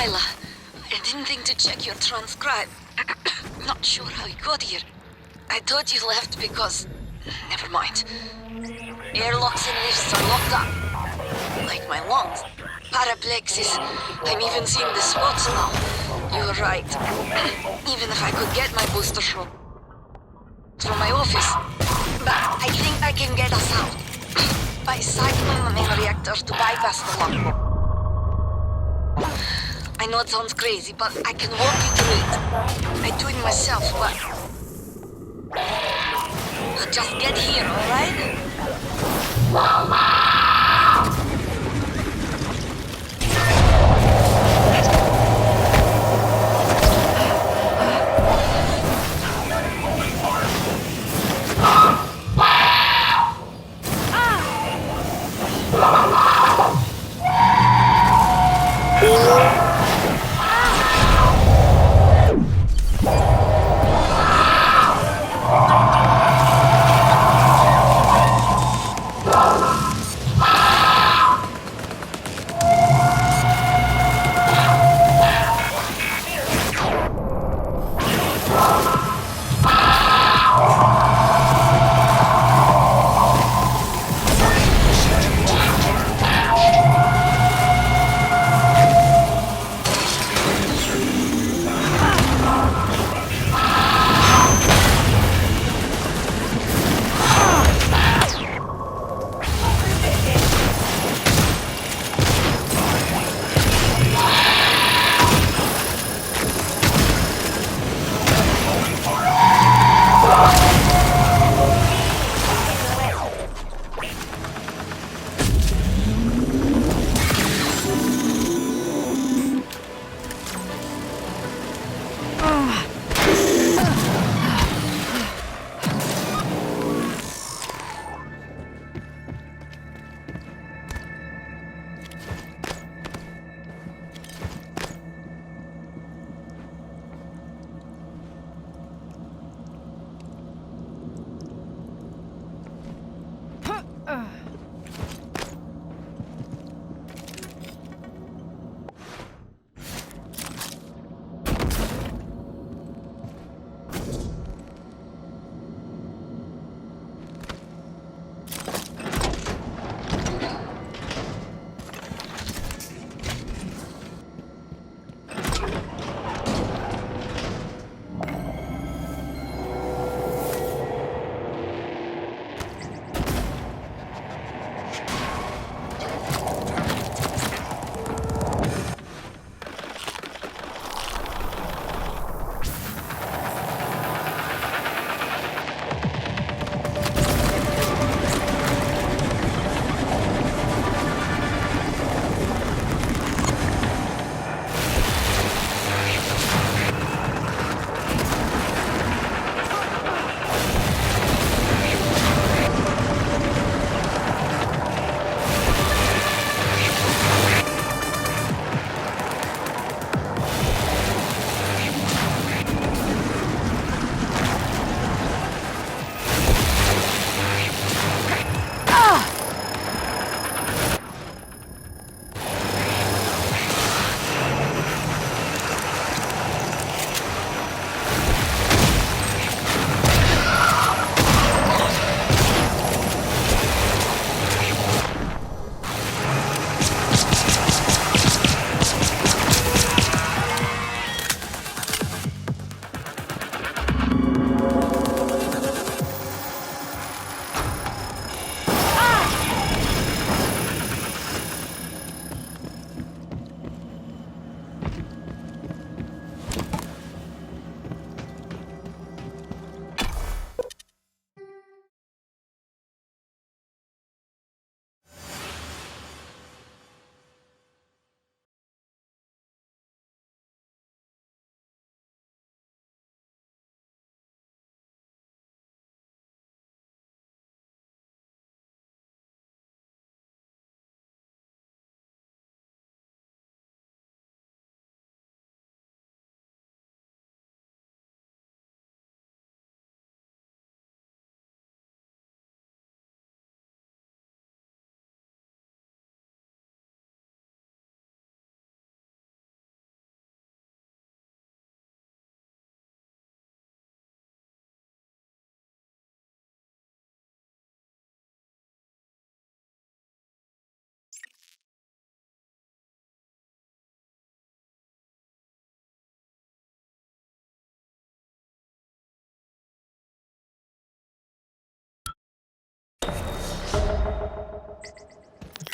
Kyla, I didn't think to check your transcribe. Not sure how you got here. I thought you left because... Never mind. Airlocks and lifts are locked up. Like my lungs. Paraplexis. I'm even seeing the spots now. You're right. Even if I could get my booster from my office. But I think I can get us out. By cycling the main reactors to bypass the lock. I know it sounds crazy, but I can walk you through it. I do it myself, but... I'll just get here, alright?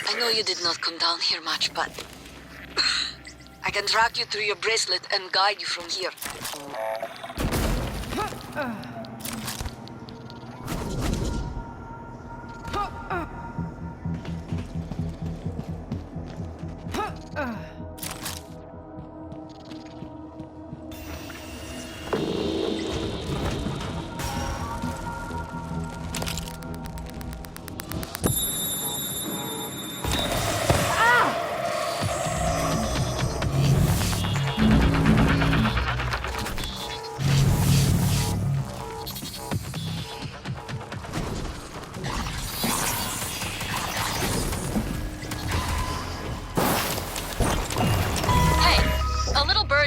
I know you did not come down here much, but I can track you through your bracelet and guide you from here.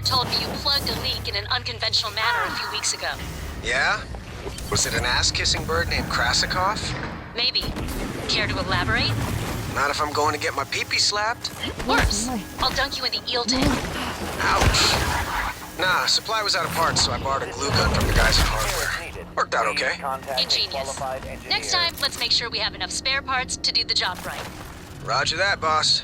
Told me you plugged a leak in an unconventional manner a few weeks ago. Yeah? Was it an ass-kissing bird named Krasikov? Maybe. Care to elaborate? Not if I'm going to get my pee-pee slapped. Worse. I'll dunk you in the eel tank. Ouch. Nah, supply was out of parts, so I borrowed a glue gun from the guys at Hardware. Worked out okay. Ingenious. Next time, let's make sure we have enough spare parts to do the job right. Roger that, boss.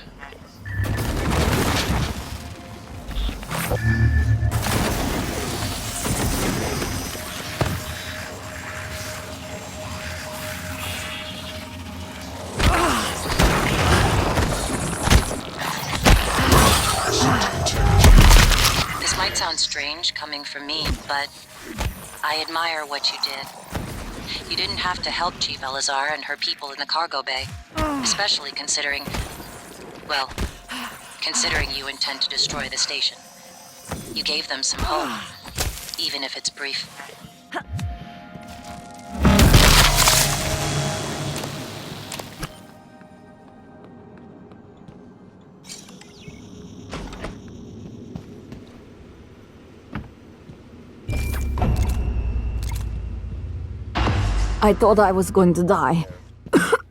This might sound strange coming from me, but I admire what you did. You didn't have to help Chief Elazar and her people in the cargo bay, especially considering you intend to destroy the station. You gave them some hope, even if it's brief. I thought I was going to die.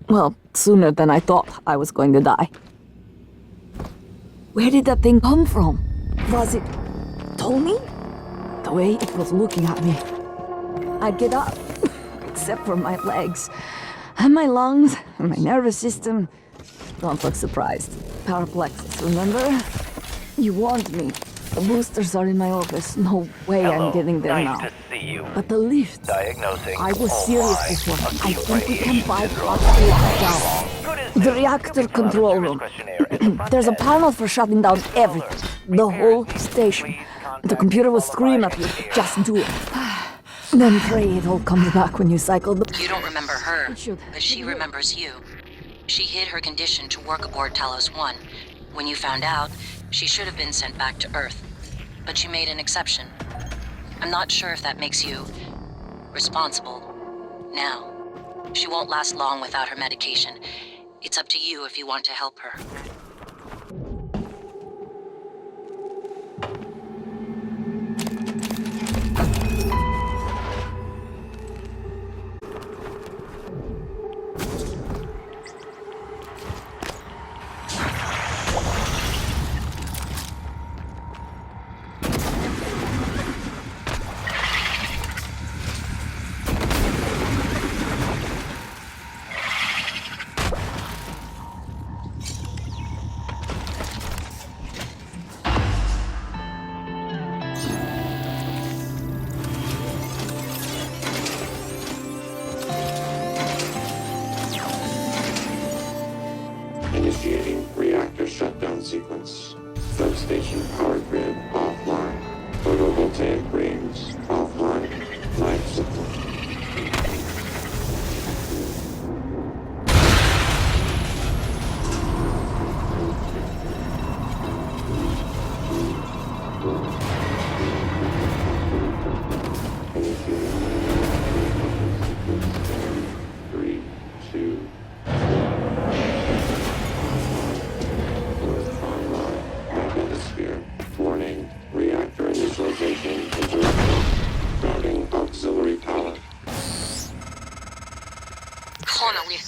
Well, sooner than I thought I was going to die. Where did that thing come from? Was it Tony? The way it was looking at me. I'd get up, except for my legs. And my lungs, and my nervous system. Don't look surprised. Power plexus, remember? You warned me. The boosters are in my office. No way I'm getting there now. To see you. But the lift. Diagnosing. I was serious before. I think we can bypass the lockdown. The reactor control room. There's a panel for shutting down everything. The whole station. The computer will scream at you. Just do it. Then pray it all comes back when you cycle the... You don't remember her, It should. but she remembers you. She hid her condition to work aboard Talos 1. When you found out, she should have been sent back to Earth. But you made an exception. I'm not sure if that makes you responsible now. She won't last long without her medication. It's up to you if you want to help her. Initiating reactor shutdown sequence. Substation power grid offline. Photovoltaic rings offline. Life support. Three, two, Magnetosphere. Warning. Reactor initialization interrupted. Starting auxiliary power. Connolly,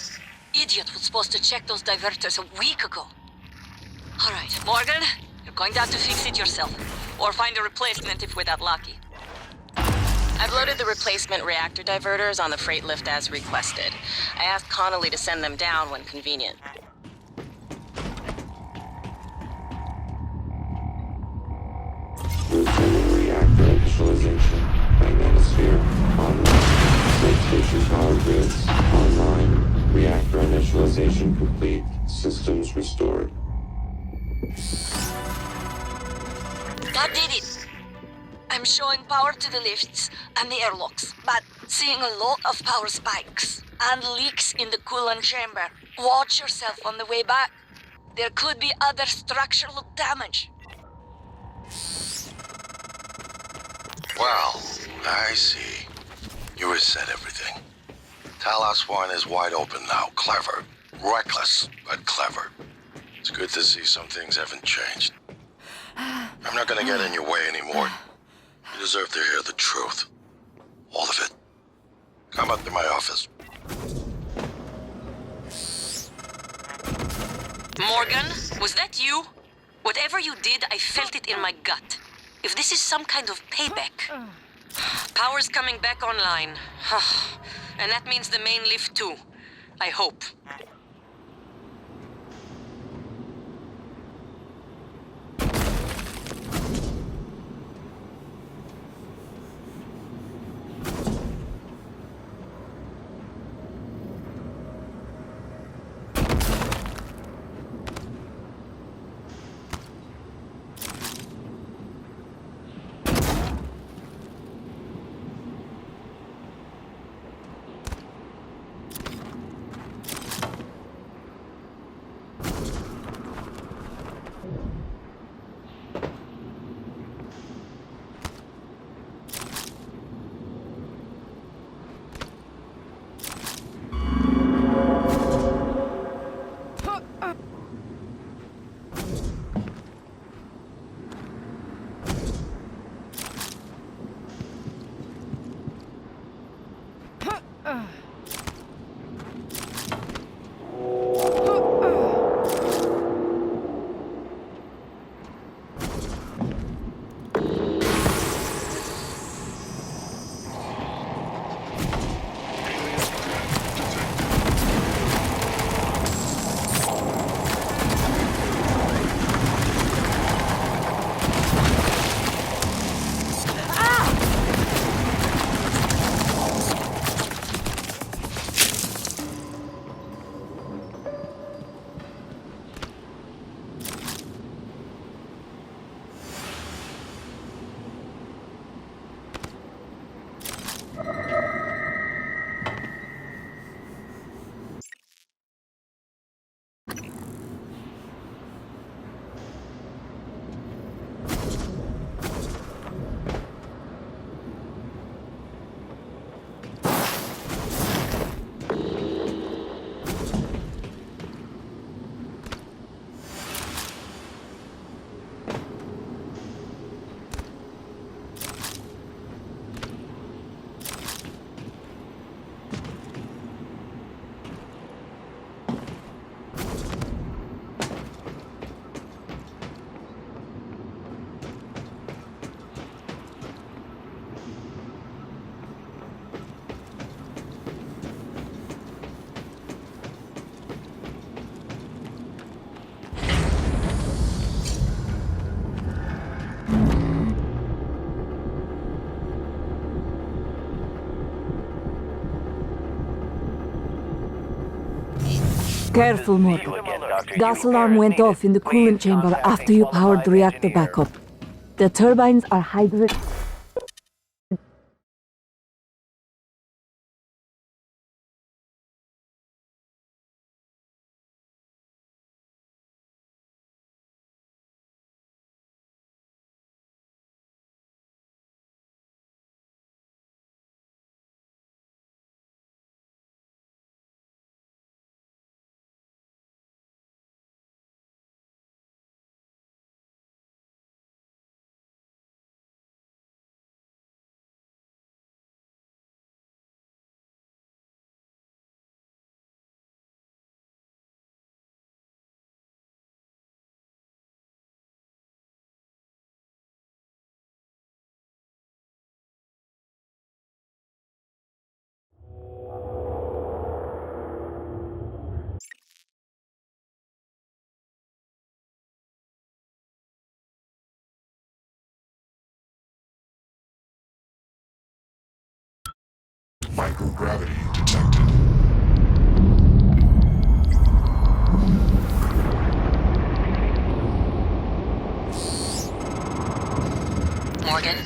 idiot was supposed to check those diverters a week ago. All right, Morgan, you're going to have to fix it yourself. Or find a replacement if we're that lucky. I've loaded the replacement reactor diverters on the freight lift as requested. I asked Connolly to send them down when convenient. initialization. Magnetosphere online. Substation power grids online. Reactor initialization complete. Systems restored. That did it. I'm showing power to the lifts and the airlocks, but seeing a lot of power spikes and leaks in the coolant chamber. Watch yourself on the way back. There could be other structural damage. Well, I see. You reset everything. Talos 1 is wide open now. Clever. Reckless, but clever. It's good to see some things haven't changed. I'm not gonna get in your way anymore. You deserve to hear the truth. All of it. Come up to my office. Morgan, was that you? Whatever you did, I felt it in my gut. If this is some kind of payback. Power's coming back online. And that means the main lift too. I hope. Careful, Morgan. Gas alarm went off in the coolant chamber after you powered the reactor back up. The turbines are hydro... Microgravity detected. Morgan,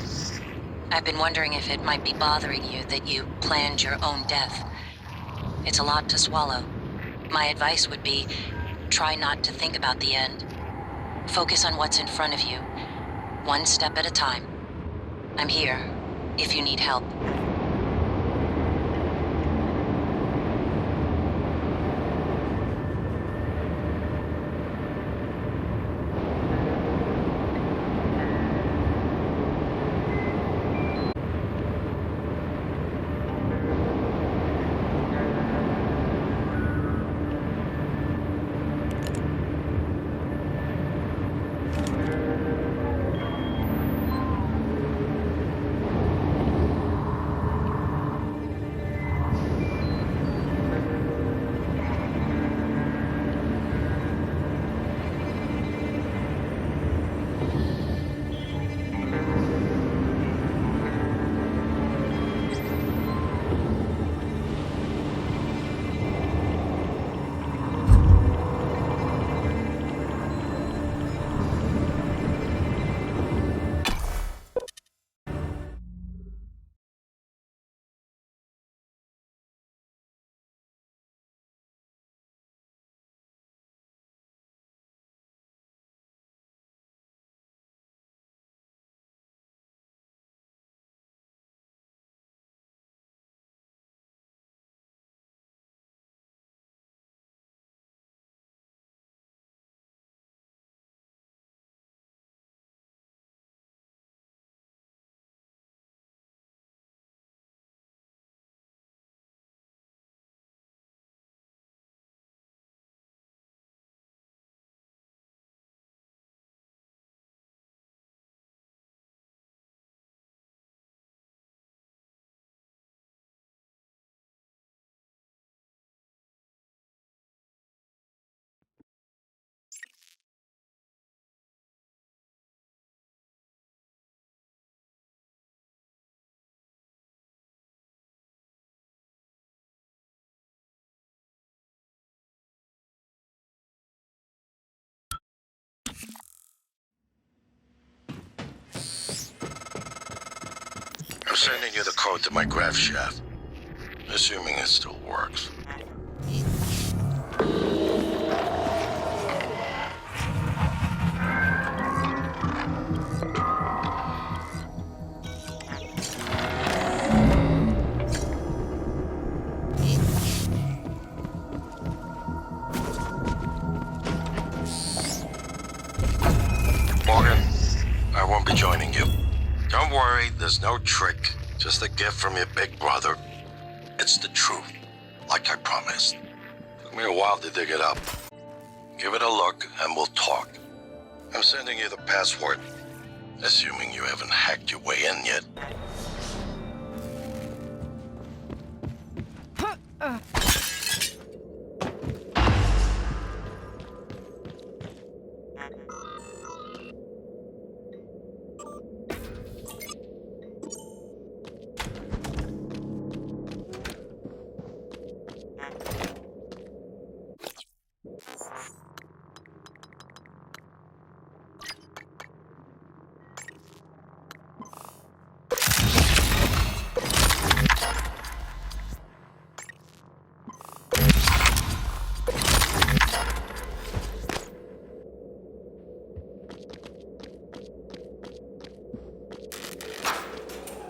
I've been wondering if it might be bothering you that you planned your own death. It's a lot to swallow. My advice would be, try not to think about the end. Focus on what's in front of you, one step at a time. I'm here, if you need help. I'm sending you the code to my grav shaft. Assuming it still works. Morgan, I won't be joining you. Don't worry, there's no trick. Just a gift from your big brother. It's the truth, like I promised. Took me a while to dig it up. Give it a look and we'll talk. I'm sending you the password, assuming you haven't hacked your way in yet.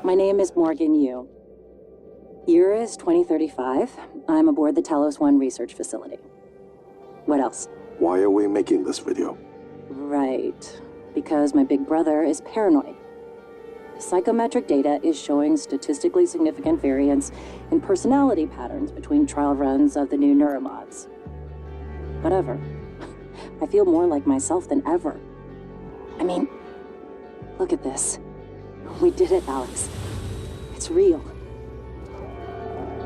My name is Morgan Yu. Year is 2035. I'm aboard the Talos 1 research facility. What else? Why are we making this video? Right. Because my big brother is paranoid. Psychometric data is showing statistically significant variance in personality patterns between trial runs of the new neuromods. Whatever. I feel more like myself than ever. I mean, look at this. We did it, Alex. It's real.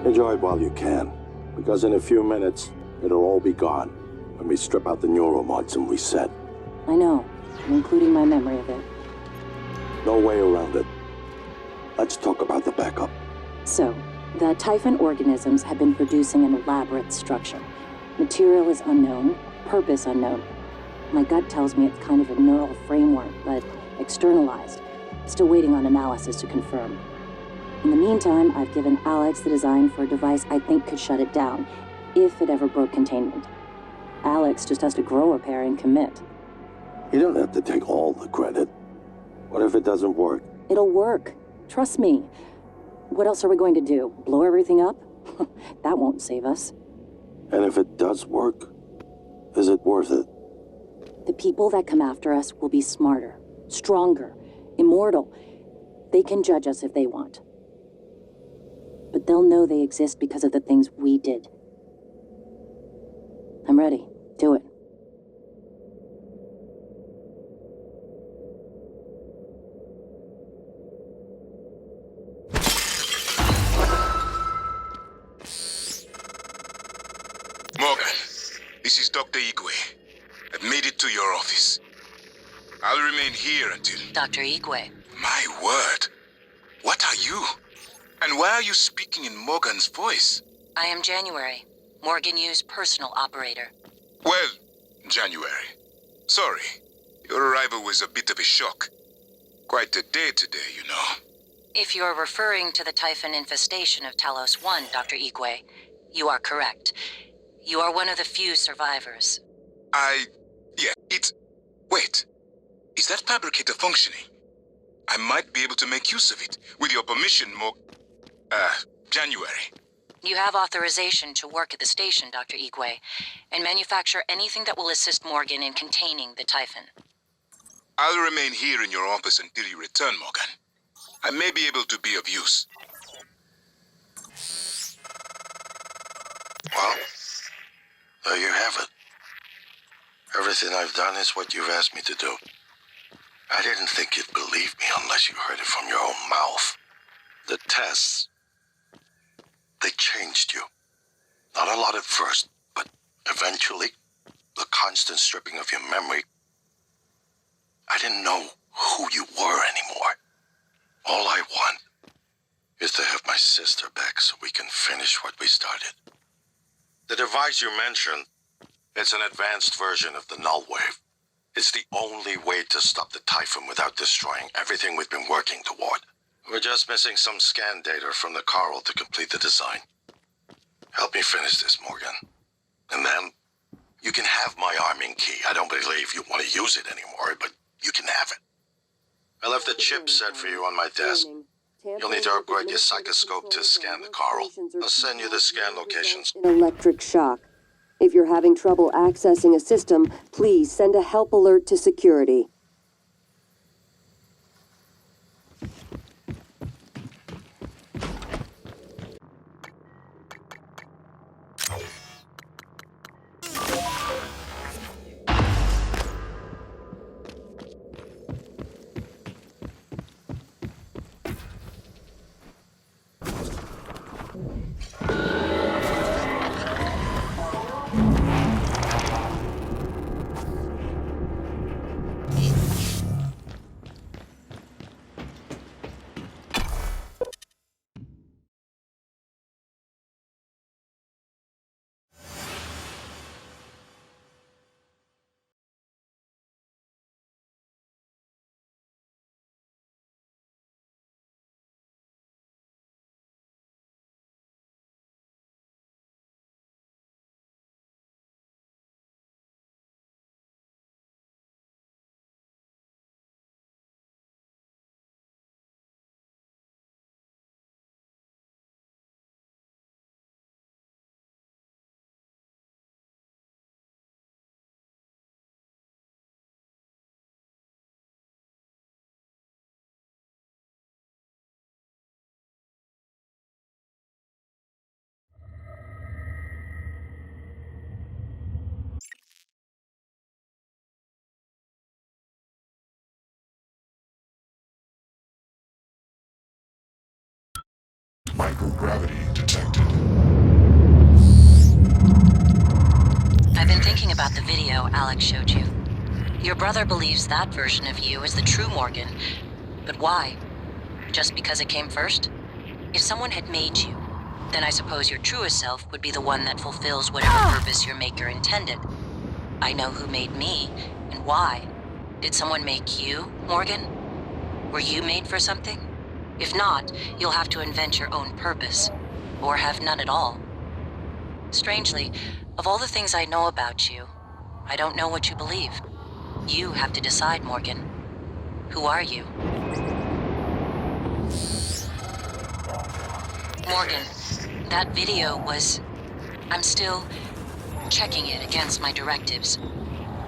Enjoy it while you can, because in a few minutes, it'll all be gone when we strip out the neuromods and reset. I know, including my memory of it. No way around it. Let's talk about the backup. So, The Typhon organisms have been producing an elaborate structure. Material is unknown, purpose unknown. My gut tells me it's kind of a neural framework, but externalized. Still waiting on analysis to confirm. In the meantime, I've given Alex the design for a device I think could shut it down, if it ever broke containment. Alex just has to grow a pair and commit. You don't have to take all the credit. What if it doesn't work? It'll work. Trust me. What else are we going to do? Blow everything up? That won't save us. And if it does work, is it worth it? The people that come after us will be smarter, stronger, immortal. They can judge us if they want. But they'll know they exist because of the things we did. I'm ready. Do it. Morgan, this is Dr. Igwe. I've made it to your office. I'll remain here until... Dr. Igwe. My word. What are you? And why are you speaking in Morgan's voice? I am January, Morgan Yu's personal operator. Well, January. Sorry. Your arrival was a bit of a shock. Quite a day today, you know. If you're referring to the Typhon infestation of Talos 1, Dr. Igwe, you are correct. You are one of the few survivors. Yeah, it's... Wait. Is that fabricator functioning? I might be able to make use of it. With your permission, January. You have authorization to work at the station, Dr. Igwe, and manufacture anything that will assist Morgan in containing the Typhon. I'll remain here in your office until you return, Morgan. I may be able to be of use. Well, there you have it. Everything I've done is what you've asked me to do. I didn't think you'd believe me unless you heard it from your own mouth. The tests, they changed you. Not a lot at first, but eventually, the constant stripping of your memory, I didn't know who you were anymore. All I want is to have my sister back so we can finish what we started. The device you mentioned, it's an advanced version of the Null Wave. It's the only way to stop the Typhon without destroying everything we've been working toward. We're just missing some scan data from the Coral to complete the design. Help me finish this, Morgan. And then, you can have my arming key. I don't believe you want to use it anymore, but you can have it. I left the chip set for you on my desk. You'll need to upgrade your psychoscope to scan the Coral. I'll send you the scan locations. Electric shock. If you're having trouble accessing a system, please send a help alert to security. Microgravity detected. I've been thinking about the video Alex showed you. Your brother believes that version of you is the true Morgan. But why? Just because it came first? If someone had made you, then I suppose your truest self would be the one that fulfills whatever purpose your maker intended. I know who made me, and why. Did someone make you, Morgan? Were you made for something? If not, you'll have to invent your own purpose, or have none at all. Strangely, of all the things I know about you, I don't know what you believe. You have to decide, Morgan. Who are you? Morgan, that video was... I'm still checking it against my directives.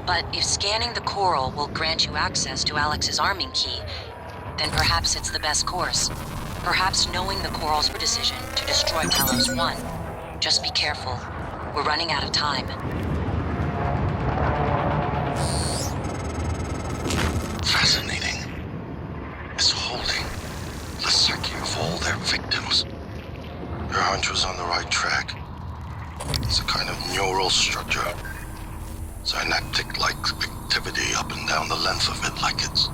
But if scanning the coral will grant you access to Alex's arming key, then perhaps it's the best course. Perhaps knowing the coral's decision to destroy Talos 1. Just be careful. We're running out of time. Fascinating. It's holding the psyche of all their victims. Your hunch was on the right track. It's a kind of neural structure. Synaptic-like activity up and down the length of it, like it's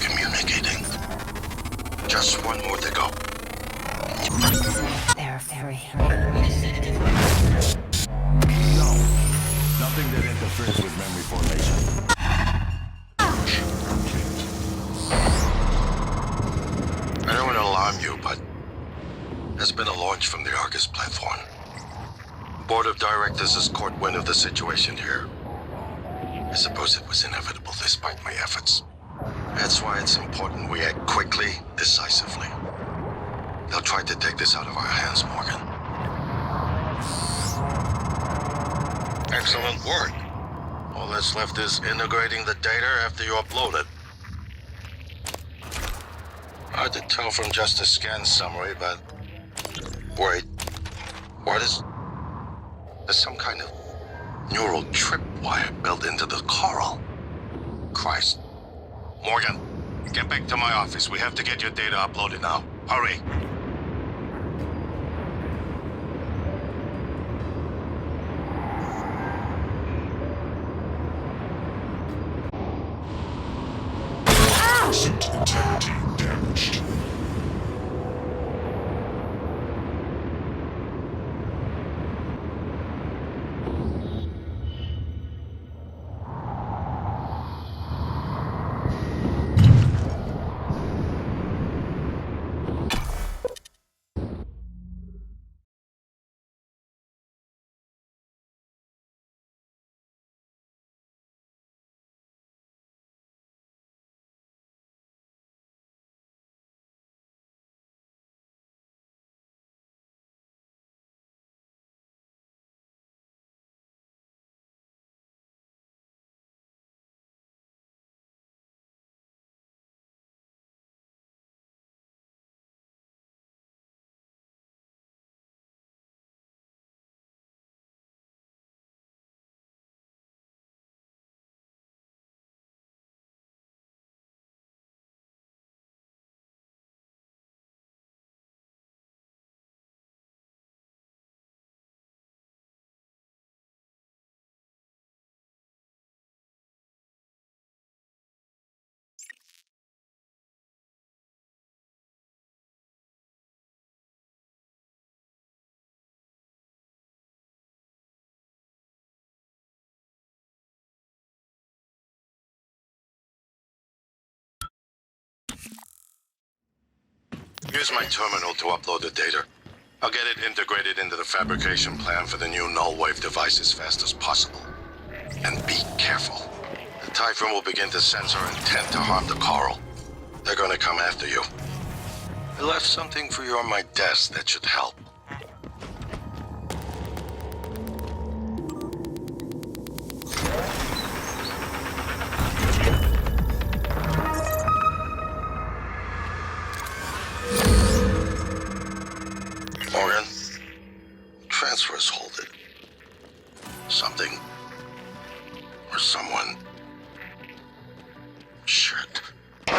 communicating. Just one more to go. They're free. No, nothing that interferes with memory formation. I don't want to alarm you, but there's been a launch from the Argus platform. The board of directors has caught wind of the situation here. I suppose it was inevitable despite my efforts. That's why it's important we act quickly, decisively. They'll try to take this out of our hands, Morgan. Excellent work. All that's left is integrating the data after you upload it. Hard to tell from just a scan summary, but... Wait. What is... There's some kind of neural tripwire built into the coral. Christ. Morgan, get back to my office. We have to get your data uploaded now. Hurry. Present integrity damaged. Here's my terminal to upload the data. I'll get it integrated into the fabrication plan for the new null wave device as fast as possible. And be careful. The Typhon will begin to sense our intent to harm the coral. They're gonna come after you. I left something for you on my desk that should help. Morgan, transfers hold it. Something or someone should.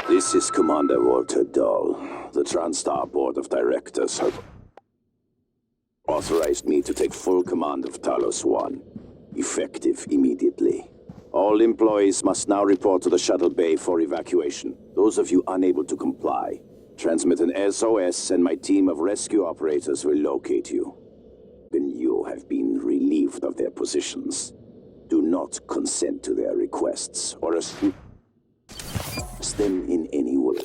This is Commander Walter Dahl. The TranStar Board of Directors have authorized me to take full command of Talos 1, effective immediately. All employees must now report to the shuttle bay for evacuation. Those of you unable to comply Transmit an SOS and my team of rescue operators will locate you. When you have been relieved of their positions, do not consent to their requests or assume them in any way.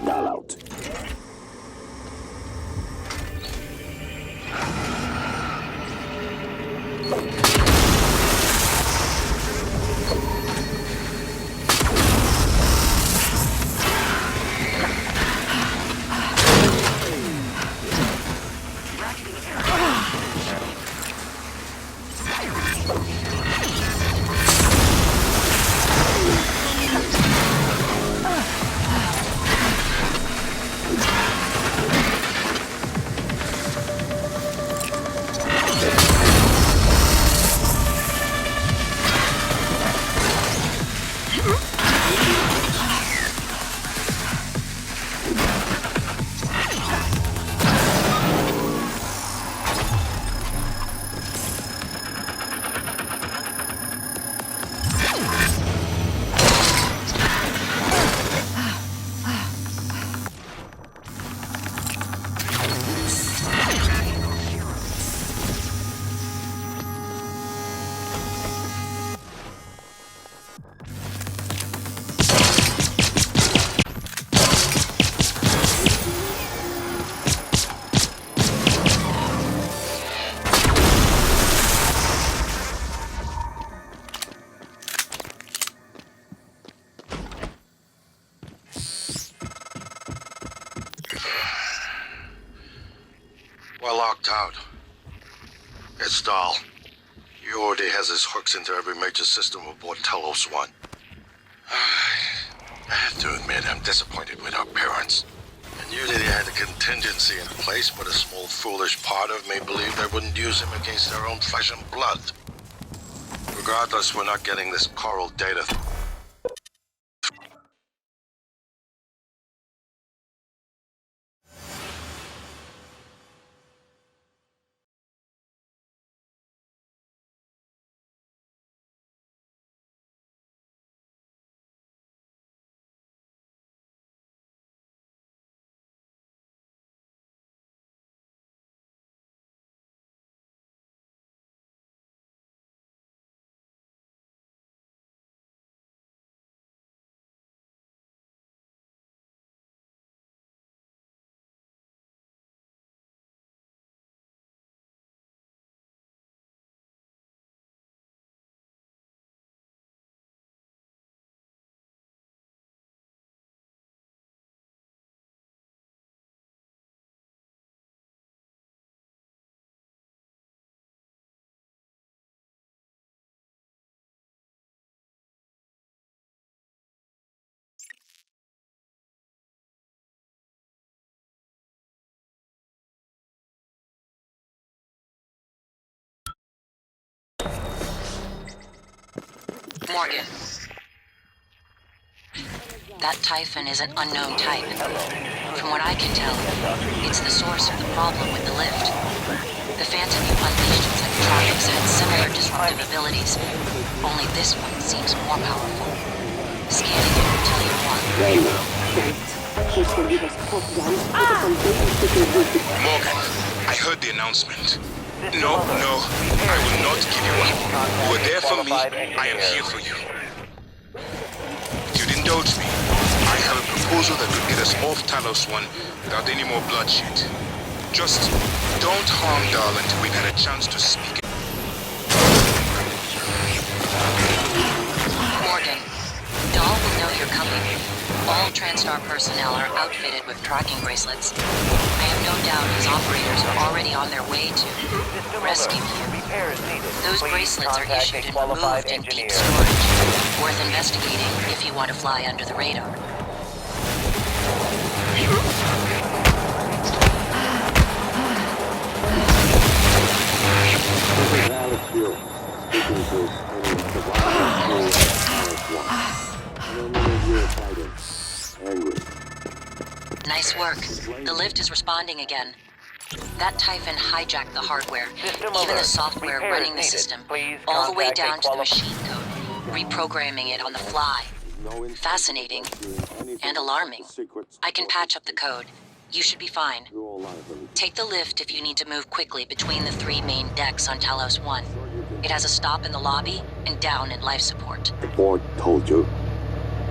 Now out. We're locked out. It's Dahl. He already has his hooks into every major system aboard Talos 1. I have to admit, I'm disappointed with our parents. I knew that he had a contingency in place, but a small foolish part of me believed they wouldn't use him against their own flesh and blood. Regardless, we're not getting this coral data. Morgan. That Typhon is an unknown type. From what I can tell, it's the source of the problem with the lift. The Phantom you unleashed in Psychotronics had similar disruptive abilities, only this one seems more powerful. Scanning it will tell you more. Morgan, I heard the announcement. No, I will not give you up. You were there for me, I am here for you. If you'd indulge me, I have a proposal that could get us off Talos 1 without any more bloodshed. Just don't harm Dahl until we've had a chance to speak. Morgan, Dahl will know you're coming. All TranStar personnel are outfitted with tracking bracelets. I have no doubt his operators are already on their way to rescue you. Those bracelets are issued and removed in deep storage. Worth investigating if you want to fly under the radar. Nice work. The lift is responding again. That Typhon hijacked the hardware, even the software running the system, all the way down to the machine code, reprogramming it on the fly. Fascinating. And alarming. I can patch up the code. You should be fine. Take the lift if you need to move quickly between the 3 main decks on Talos 1. It has a stop in the lobby and down in life support. The board told you,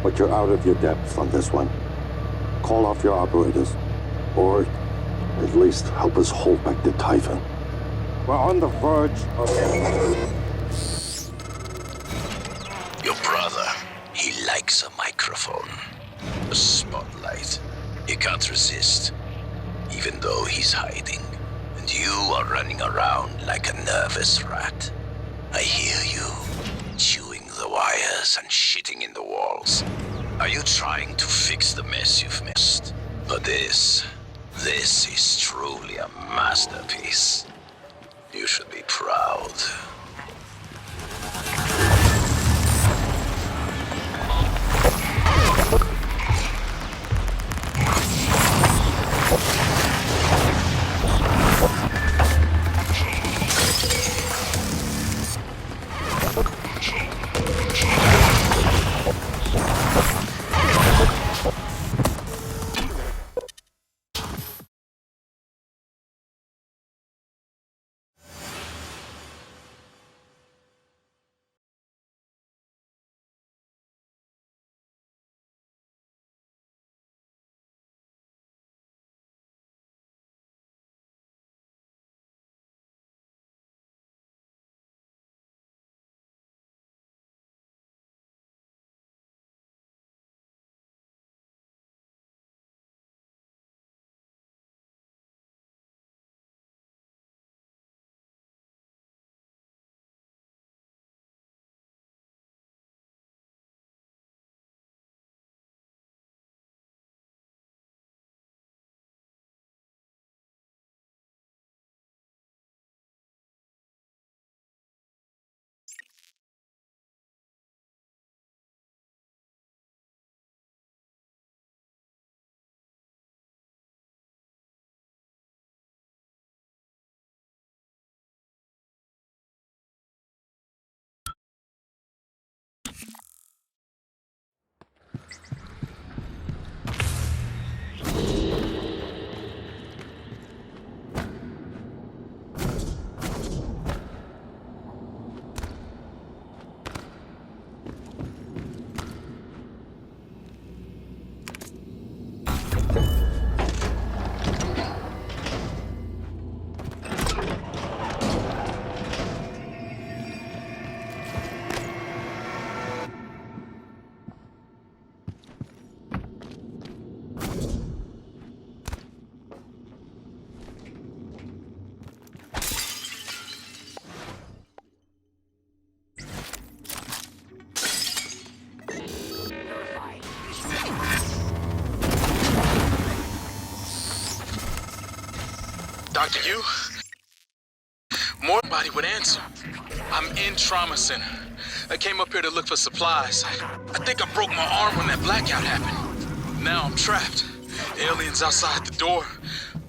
but you're out of your depth on this one. Call off your operators, or at least help us hold back the Typhon. We're on the verge of... Your brother, he likes a microphone. A spotlight. He can't resist, even though he's hiding. And you are running around like a nervous rat. I hear you, chewing the wires and shitting in the walls. Are you trying to fix the mess you've missed? But this is truly a masterpiece. You should be proud. Dr. Yu? More body would answer. I'm in trauma center. I came up here to look for supplies. I think I broke my arm when that blackout happened. Now I'm trapped. Aliens outside the door.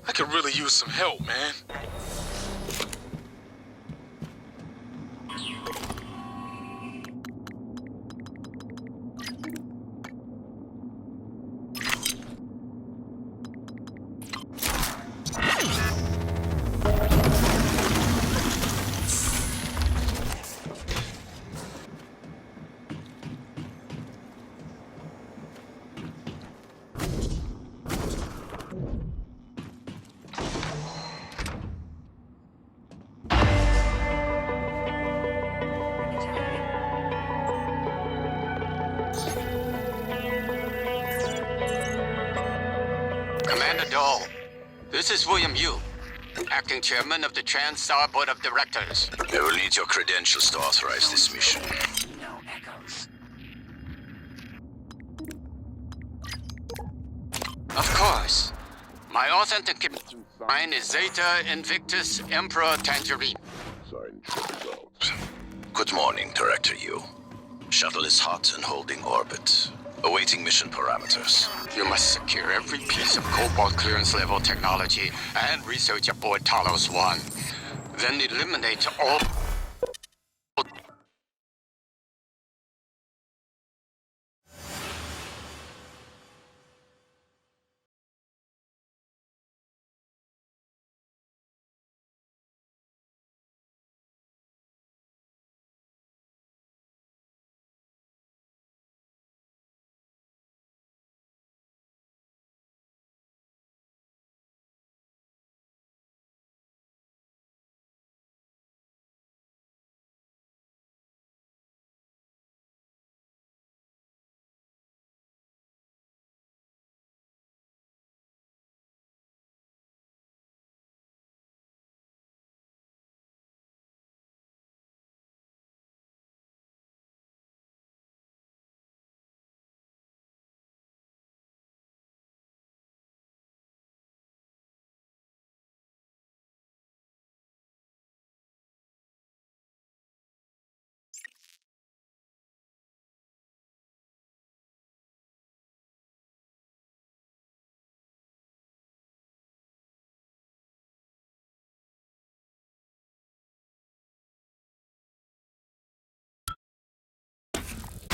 I could really use some help, man. Commander Dahl, this is William Yu, acting chairman of the TranStar Board of Directors. I will need your credentials to authorize this mission. Of course. My authentication sign is Zeta Invictus Emperor Tangerine. Good morning, Director Yu. Shuttle is hot and holding orbit. Awaiting mission parameters. You must secure every piece of Cobalt clearance level technology and research aboard Talos 1. Then eliminate all...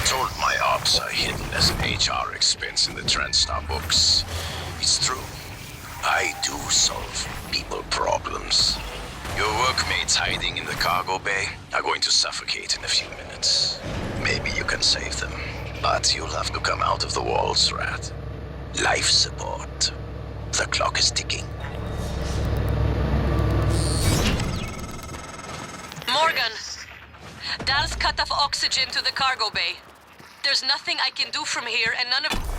Told my ops are hidden as an HR expense in the TranStar books. It's true. I do solve people problems. Your workmates hiding in the cargo bay are going to suffocate in a few minutes. Maybe you can save them, but you'll have to come out of the walls, Rat. Life support. The clock is ticking. Morgan! Dal's cut off oxygen to the cargo bay. There's nothing I can do from here, and none of...